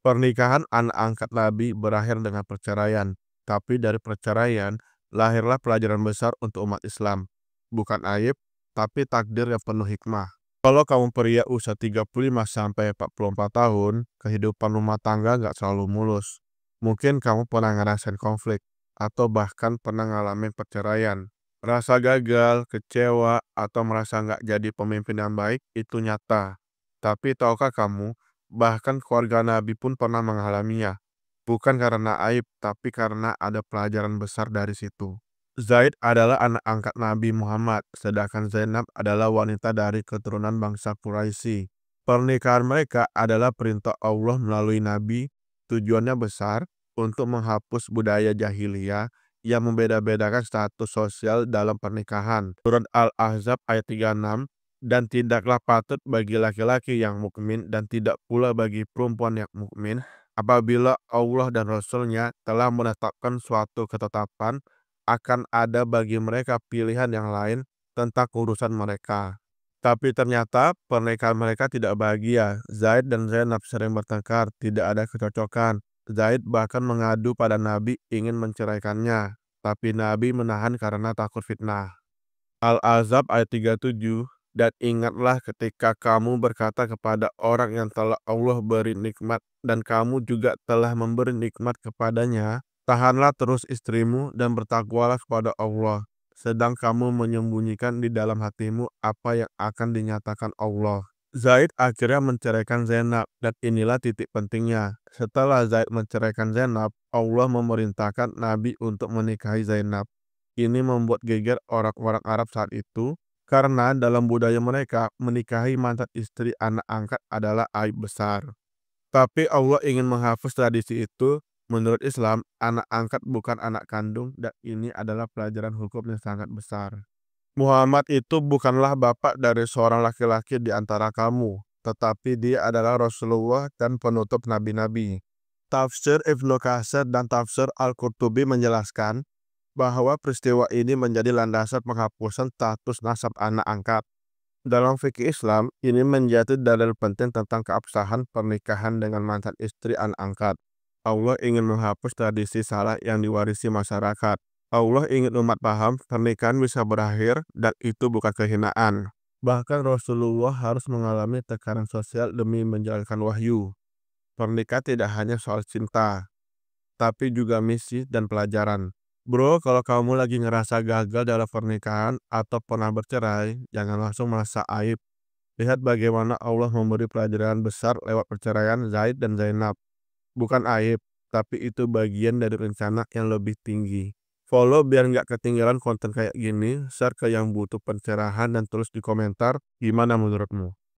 Pernikahan anak angkat Nabi berakhir dengan perceraian, tapi dari perceraian lahirlah pelajaran besar untuk umat Islam. Bukan aib, tapi takdir yang penuh hikmah. Kalau kamu pria usia 35 sampai 44 tahun, kehidupan rumah tangga gak selalu mulus. Mungkin kamu pernah ngerasain konflik, atau bahkan pernah ngalamin perceraian. Rasa gagal, kecewa, atau merasa gak jadi pemimpin yang baik itu nyata. Tapi tahukah kamu, bahkan keluarga Nabi pun pernah mengalaminya. Bukan karena aib, tapi karena ada pelajaran besar dari situ. Zaid adalah anak angkat Nabi Muhammad, sedangkan Zainab adalah wanita dari keturunan bangsa Quraisy. Pernikahan mereka adalah perintah Allah melalui Nabi. Tujuannya besar untuk menghapus budaya jahiliyah yang membeda-bedakan status sosial dalam pernikahan. Surat Al-Ahzab ayat 36, dan tidaklah patut bagi laki-laki yang mukmin dan tidak pula bagi perempuan yang mukmin apabila Allah dan Rasul-Nya telah menetapkan suatu ketetapan akan ada bagi mereka pilihan yang lain tentang urusan mereka. Tapi ternyata pernikahan mereka tidak bahagia. Zaid dan Zainab sering bertengkar, tidak ada kecocokan. Zaid bahkan mengadu pada Nabi ingin menceraikannya, tapi Nabi menahan karena takut fitnah. Al-Ahzab ayat 37, dan ingatlah ketika kamu berkata kepada orang yang telah Allah beri nikmat dan kamu juga telah memberi nikmat kepadanya, tahanlah terus istrimu dan bertakwalah kepada Allah, sedang kamu menyembunyikan di dalam hatimu apa yang akan dinyatakan Allah. Zaid akhirnya menceraikan Zainab, dan inilah titik pentingnya. Setelah Zaid menceraikan Zainab, Allah memerintahkan Nabi untuk menikahi Zainab. Ini membuat geger orang-orang Arab saat itu, karena dalam budaya mereka, menikahi mantan istri anak angkat adalah aib besar. Tapi Allah ingin menghapus tradisi itu. Menurut Islam, anak angkat bukan anak kandung, dan ini adalah pelajaran hukum yang sangat besar. Muhammad itu bukanlah bapak dari seorang laki-laki di antara kamu, tetapi dia adalah Rasulullah dan penutup nabi-nabi. Tafsir Ibnu Katsir dan tafsir Al-Qurtubi menjelaskan bahwa peristiwa ini menjadi landasan penghapusan status nasab anak angkat. Dalam fikih Islam, ini menjadi dalil penting tentang keabsahan pernikahan dengan mantan istri anak angkat. Allah ingin menghapus tradisi salah yang diwarisi masyarakat. Allah ingin umat paham pernikahan bisa berakhir dan itu bukan kehinaan. Bahkan Rasulullah harus mengalami tekanan sosial demi menjalankan wahyu. Pernikahan tidak hanya soal cinta, tapi juga misi dan pelajaran. Bro, kalau kamu lagi ngerasa gagal dalam pernikahan atau pernah bercerai, jangan langsung merasa aib. Lihat bagaimana Allah memberi pelajaran besar lewat perceraian Zaid dan Zainab. Bukan aib, tapi itu bagian dari rencana yang lebih tinggi. Follow biar nggak ketinggalan konten kayak gini, share ke yang butuh pencerahan dan tulis di komentar gimana menurutmu.